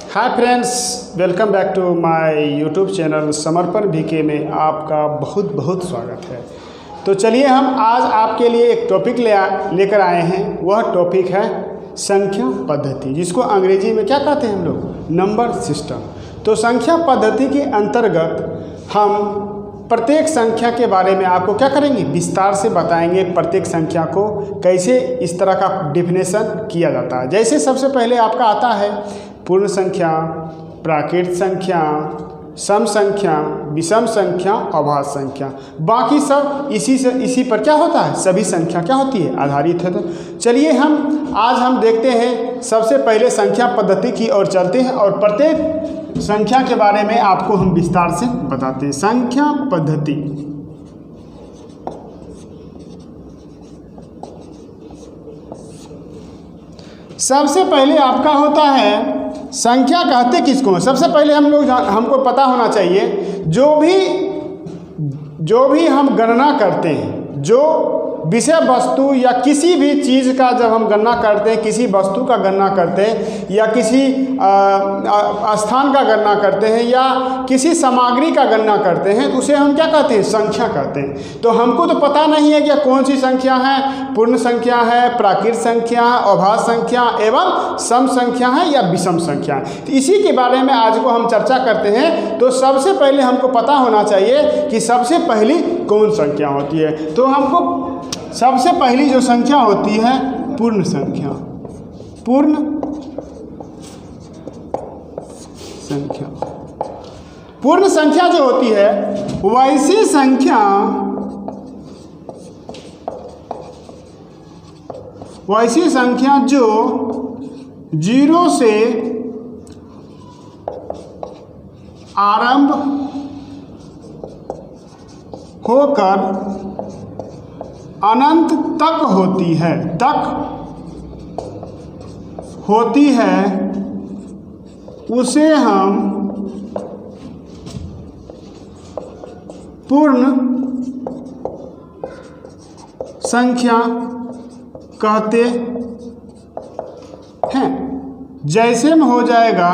Hi friends, welcome back to my YouTube channel Samarpan VK में आपका बहुत बहुत स्वागत है। तो चलिए हम आज आपके लिए एक टॉपिक लेकर आए हैं। वह टॉपिक है संख्या पद्धति, जिसको अंग्रेजी में क्या कहते हैं हम लोग, नंबर सिस्टम। तो संख्या पद्धति के अंतर्गत हम प्रत्येक संख्या के बारे में आपको क्या करेंगे, विस्तार से बताएंगे। प्रत्येक संख्या को कैसे इस तरह का डिफिनेशन किया जाता है। जैसे सबसे पहले आपका आता है पूर्ण संख्या, प्राकृत संख्या, सम संख्या, विषम संख्या, अभाज्य संख्या। बाकी सब इसी पर क्या होता है, सभी संख्या क्या होती है, आधारित है। तो चलिए आज हम देखते हैं सबसे पहले संख्या पद्धति की ओर चलते हैं और प्रत्येक संख्या के बारे में आपको हम विस्तार से बताते हैं। संख्या पद्धति, सबसे पहले आपका होता है संख्या कहते किसको। सबसे पहले हमको पता होना चाहिए, जो भी हम गणना करते हैं, जो विषय वस्तु या किसी भी चीज़ का जब हम गणना करते हैं, किसी वस्तु का गणना करते हैं या किसी स्थान का गणना करते हैं या किसी सामग्री का गणना करते हैं, तो उसे हम क्या कहते हैं, संख्या कहते हैं। तो हमको तो पता नहीं है कि कौन सी संख्या है, पूर्ण संख्या है, प्राकृत संख्या, अभाज्य संख्या एवं सम संख्या है या विषम संख्या है। तो इसी के बारे में आज को हम चर्चा करते हैं। तो सबसे पहले हमको पता होना चाहिए कि सबसे पहली कौन संख्या होती है। तो हमको सबसे पहली जो संख्या होती है पूर्ण संख्या। पूर्ण संख्या, पूर्ण संख्या जो होती है वैसी संख्या जो 0 से आरंभ होकर अनंत तक होती है, उसे हम पूर्ण संख्या कहते हैं। जैसे में हो जाएगा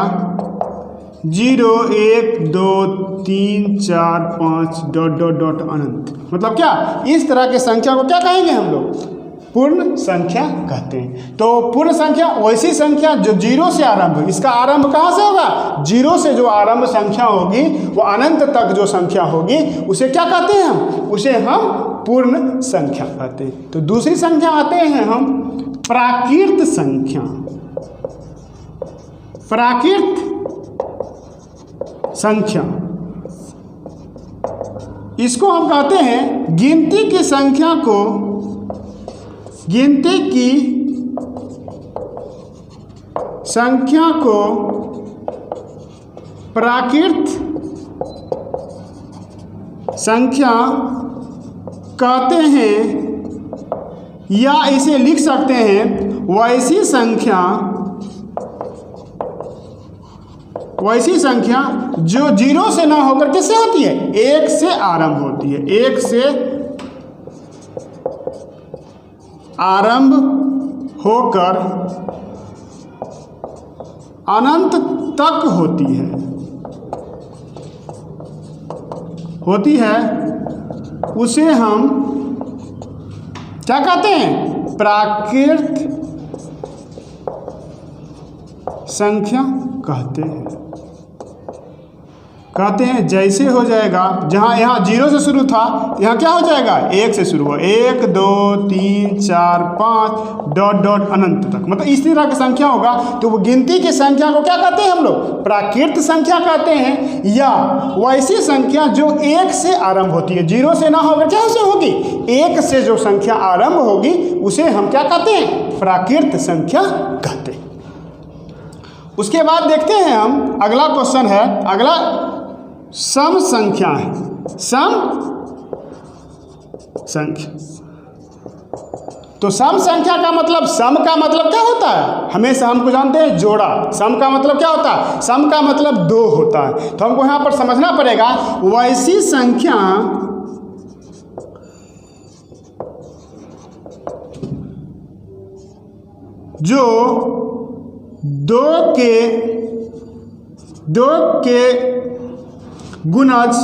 0 1 2 3 4 5 ... अनंत। मतलब क्या, इस तरह के संख्या को क्या कहेंगे हम लोग, पूर्ण संख्या कहते हैं। तो पूर्ण संख्या वैसी संख्या जो 0 से आरंभ हो। इसका आरंभ कहाँ से होगा, 0 से जो आरंभ संख्या होगी वो अनंत तक जो संख्या होगी उसे क्या कहते हैं उसे हम पूर्ण संख्या कहते हैं। तो दूसरी संख्या आते हैं हम प्राकृत संख्या। प्राकृत संख्या, इसको हम कहते हैं गिनती की संख्या को प्राकृत संख्या कहते हैं, या इसे लिख सकते हैं वैसी संख्या जो 0 से ना होकर किससे होती है, 1 से आरंभ होती है। 1 से आरंभ होकर अनंत तक होती है, उसे हम क्या कहते हैं, प्राकृत संख्या कहते हैं। जैसे हो जाएगा, जहाँ यहाँ 0 से शुरू था, यहाँ क्या हो जाएगा, 1 से शुरू हुआ, 1 2 3 4 5 ... अनंत तक। मतलब इस तरह की संख्या होगा। तो वो गिनती की संख्या को क्या कहते हैं हम लोग, प्राकृत संख्या कहते हैं। या वैसी संख्या जो 1 से आरंभ होती है, 0 से ना होकर क्या से होगी, 1 से जो संख्या आरंभ होगी उसे हम क्या कहते हैं, प्राकृत संख्या कहते हैं। उसके बाद देखते हैं हम, अगला क्वेश्चन है, अगला सम संख्या है। सम संख्या, तो सम संख्या का मतलब, सम का मतलब क्या होता है, हमेशा हमको जानते हैं जोड़ा। सम का मतलब क्या होता है, सम का मतलब 2 होता है। तो हमको यहाँ पर समझना पड़ेगा वैसी संख्या जो 2 के 2 के गुणज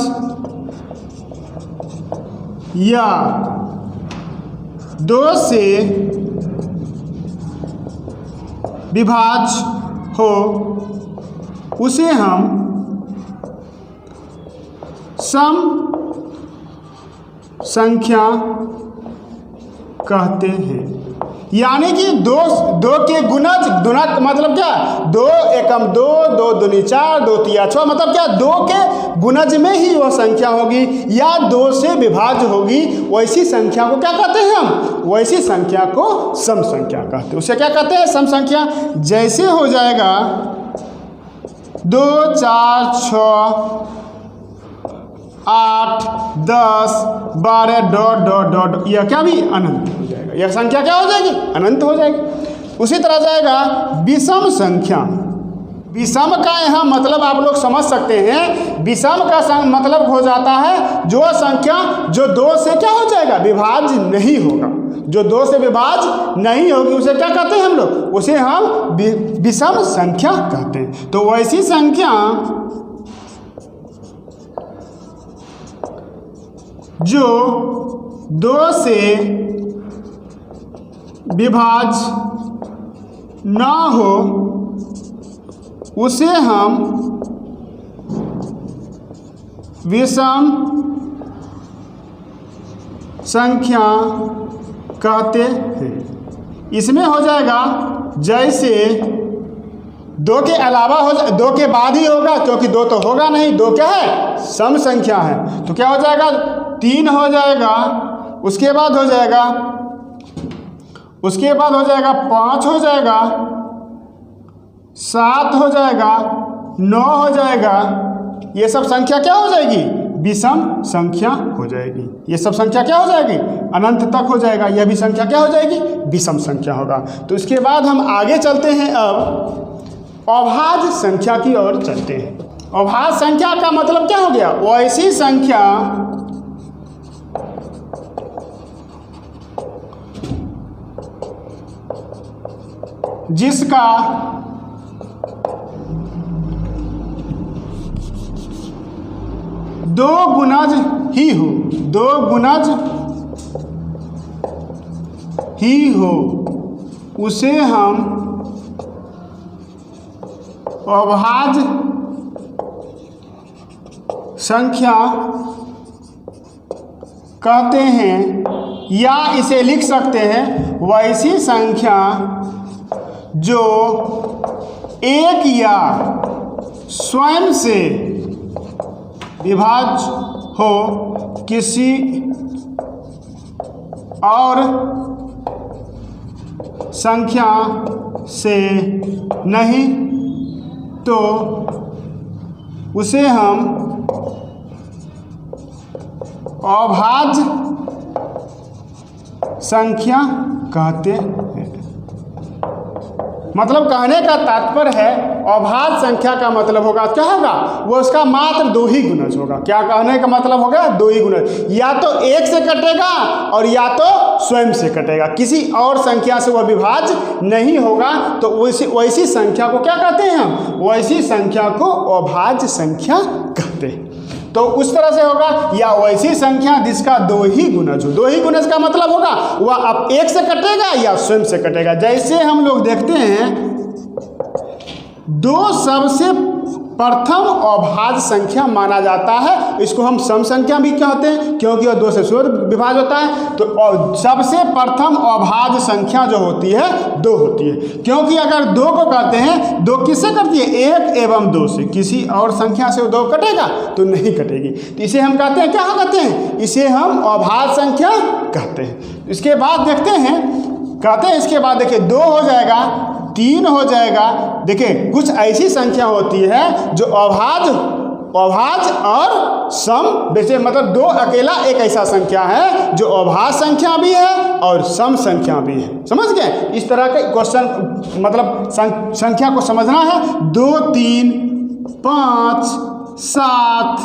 या 2 से विभाज्य हो उसे हम सम संख्या कहते हैं। यानी कि 2 के गुणज, गुणक मतलब क्या, 2 एकम 2, 2 दूनी 4, 2 तिया 6, मतलब क्या 2 के गुणज में ही वह संख्या होगी या 2 से विभाज्य होगी। वैसी संख्या को क्या कहते हैं हम? वैसी संख्या को सम संख्या कहते हैं। उसे क्या कहते हैं? सम संख्या। जैसे हो जाएगा 2, 4, 6, 8, 10, 12 डॉट डॉट डॉट, यह क्या भी अनंत हो जाएगा। यह संख्या क्या हो जाएगी? अनंत हो जाएगी। उसी तरह जाएगा विषम संख्या। विषम का यहाँ मतलब आप लोग समझ सकते हैं। विषम का मतलब हो जाता है जो संख्या जो 2 से क्या हो जाएगा? विभाज्य नहीं होगा। जो 2 से विभाज्य नहीं होगी उसे क्या कहते हैं हम लोग? उसे हम विषम संख्या कहते हैं। तो वैसी संख्या जो 2 से विभाज्य ना हो उसे हम विषम संख्या कहते हैं। इसमें हो जाएगा जैसे 2 के अलावा हो, 2 के बाद ही होगा, क्योंकि 2 तो होगा नहीं। 2 क्या है? सम संख्या है। तो क्या हो जाएगा? 3 हो जाएगा, उसके बाद हो जाएगा, उसके बाद हो जाएगा 5 हो जाएगा, 7 हो जाएगा, 9 हो जाएगा। ये सब संख्या क्या हो जाएगी? विषम संख्या हो जाएगी। ये सब संख्या क्या हो जाएगी? अनंत तक हो जाएगा। यह भी संख्या क्या हो जाएगी? विषम संख्या होगा। तो इसके बाद हम आगे चलते हैं, अब अभाज्य संख्या की ओर चलते हैं। अभाज्य संख्या का मतलब क्या हो गया? वैसी संख्या जिसका दो गुणज ही हो, 2 गुणज ही हो उसे हम अभाज्य संख्या कहते हैं। या इसे लिख सकते हैं वैसी संख्या जो एक या स्वयं से विभाज्य हो किसी और संख्या से नहीं, तो उसे हम अभाज्य संख्या कहते हैं। मतलब कहने का तात्पर्य है अभाज्य संख्या का मतलब होगा क्या होगा? वो उसका मात्र 2 ही गुणज होगा। क्या कहने का मतलब होगा? 2 ही गुणज, या तो 1 से कटेगा और या तो स्वयं से कटेगा, किसी और संख्या से वह विभाज्य नहीं होगा। तो वैसी संख्या को क्या कहते हैं हम? वैसी संख्या को अभाज्य संख्या कहते हैं। तो उस तरह से होगा, या वैसी संख्या जिसका 2 ही गुणज हो। 2 ही गुणज का मतलब होगा वह अब 1 से कटेगा या स्वयं से कटेगा। जैसे हम लोग देखते हैं 2 सबसे प्रथम अभाज्य संख्या माना जाता है। इसको हम सम संख्या भी कहते हैं क्योंकि वह 2 से स्वयं विभाज्य होता है। तो सबसे प्रथम अभाज्य संख्या जो होती है 2 होती है, क्योंकि अगर 2 को कहते हैं 2 किससे कटती है? 1 एवं 2 से। किसी और संख्या से 2 कटेगा तो नहीं कटेगी। तो इसे हम कहते हैं, क्या कहते हैं? इसे हम अभाज्य संख्या कहते हैं। इसके बाद देखते हैं, कहते हैं इसके बाद देखिए 2 हो जाएगा, 3 हो जाएगा। देखिए कुछ ऐसी संख्या होती है जो अभाज्य और सम, वैसे मतलब 2 अकेला एक ऐसा संख्या है जो अभाज्य संख्या भी है और सम संख्या भी है। समझ गए? इस तरह के क्वेश्चन मतलब संख्या को समझना है। 2, 3, 5, 7,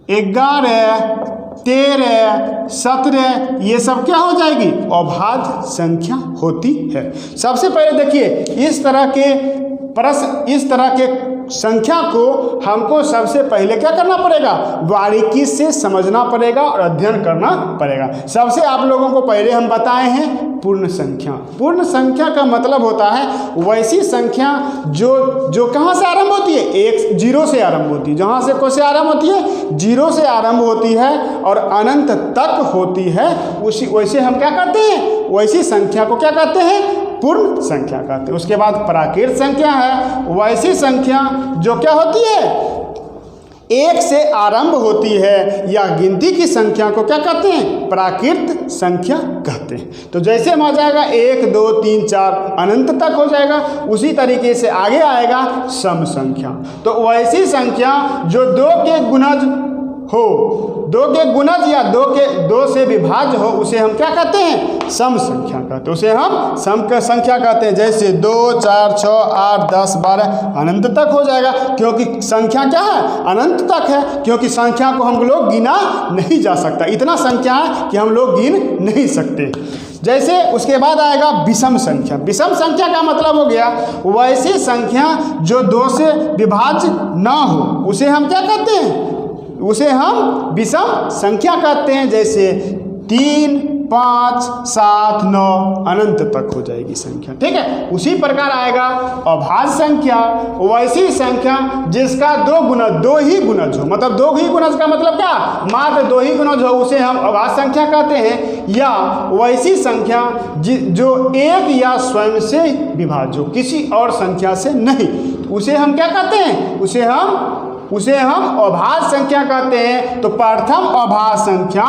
11, 13, 17, ये सब क्या हो जाएगी? अभाज्य संख्या होती है। सबसे पहले देखिए इस तरह के प्रश्न इस तरह के संख्या को हमको सबसे पहले क्या करना पड़ेगा, बारीकी से समझना पड़ेगा और अध्ययन करना पड़ेगा। सबसे आप लोगों को पहले हम बताए हैं पूर्ण संख्या। पूर्ण संख्या का मतलब होता है वैसी संख्या जो कहाँ से आरंभ होती है, एक जीरो से आरंभ होती है। जहाँ से कौन से आरंभ होती है, जीरो से आरंभ होती है और अनंत तक होती है, वैसे हम क्या करते हैं, वैसी संख्या को क्या कहते हैं, पूर्ण संख्या कहते हैं। उसके बाद प्राकृत संख्या है, वैसी संख्या जो क्या होती है, एक से आरंभ होती है या गिनती की संख्या को क्या कहते हैं, प्राकृत संख्या कहते हैं। तो जैसे हम आ जाएगा 1 2 3 4 अनंत तक हो जाएगा, उसी तरीके से आगे आएगा सम संख्या। तो वैसी संख्या जो 2 के गुणज हो, 2 के गुणज या 2 से विभाज्य हो, उसे हम क्या कहते हैं, सम संख्या कहते हैं। उसे हम सम संख्या कहते हैं। जैसे 2 4 6 8 10 12 अनंत तक हो जाएगा, क्योंकि संख्या क्या है, अनंत तक है, क्योंकि संख्या को हम लोग गिना नहीं जा सकता। इतना संख्या है कि हम लोग गिन नहीं सकते। जैसे उसके बाद आएगा विषम संख्या। विषम संख्या का मतलब हो गया वैसी संख्या जो 2 से विभाज्य ना हो, उसे हम क्या कहते हैं, उसे हम विषम संख्या कहते हैं। जैसे 3 5 7 9 अनंत तक हो जाएगी संख्या, ठीक है। उसी प्रकार आएगा अभाज्य संख्या, वैसी संख्या जिसका 2 गुणज, 2 ही गुणज हो, मतलब 2 ही गुणज का मतलब क्या, मात्र 2 ही गुणज हो, उसे हम अभाज्य संख्या कहते हैं। या वैसी संख्या जो 1 या स्वयं से विभाज्य हो, किसी और संख्या से नहीं, उसे हम क्या कहते हैं, उसे हम अभाज्य संख्या कहते हैं। तो प्रथम अभाज्य संख्या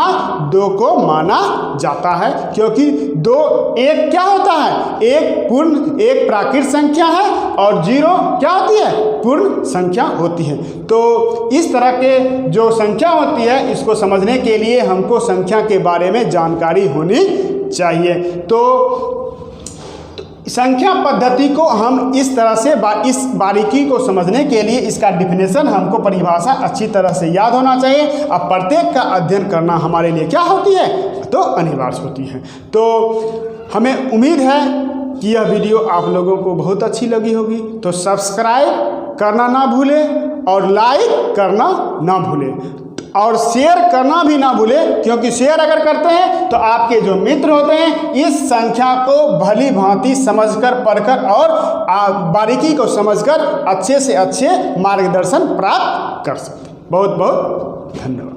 2 को माना जाता है, क्योंकि 1 क्या होता है, एक प्राकृत संख्या है और 0 क्या होती है, पूर्ण संख्या होती है। तो इस तरह के जो संख्या होती है, इसको समझने के लिए हमको संख्या के बारे में जानकारी होनी चाहिए। तो संख्या पद्धति को हम इस तरह से इस बारीकी को समझने के लिए इसका डिफिनेशन, हमको परिभाषा अच्छी तरह से याद होना चाहिए। अब प्रत्येक का अध्ययन करना हमारे लिए क्या होती है, तो अनिवार्य होती है। तो हमें उम्मीद है कि यह वीडियो आप लोगों को बहुत अच्छी लगी होगी। तो सब्सक्राइब करना ना भूलें और लाइक करना ना भूलें और शेयर करना भी ना भूलें, क्योंकि शेयर अगर करते हैं तो आपके जो मित्र होते हैं इस संख्या को भली भांति समझकर, पढ़कर और बारीकी को समझकर अच्छे से अच्छे मार्गदर्शन प्राप्त कर सकते हैं। बहुत बहुत धन्यवाद।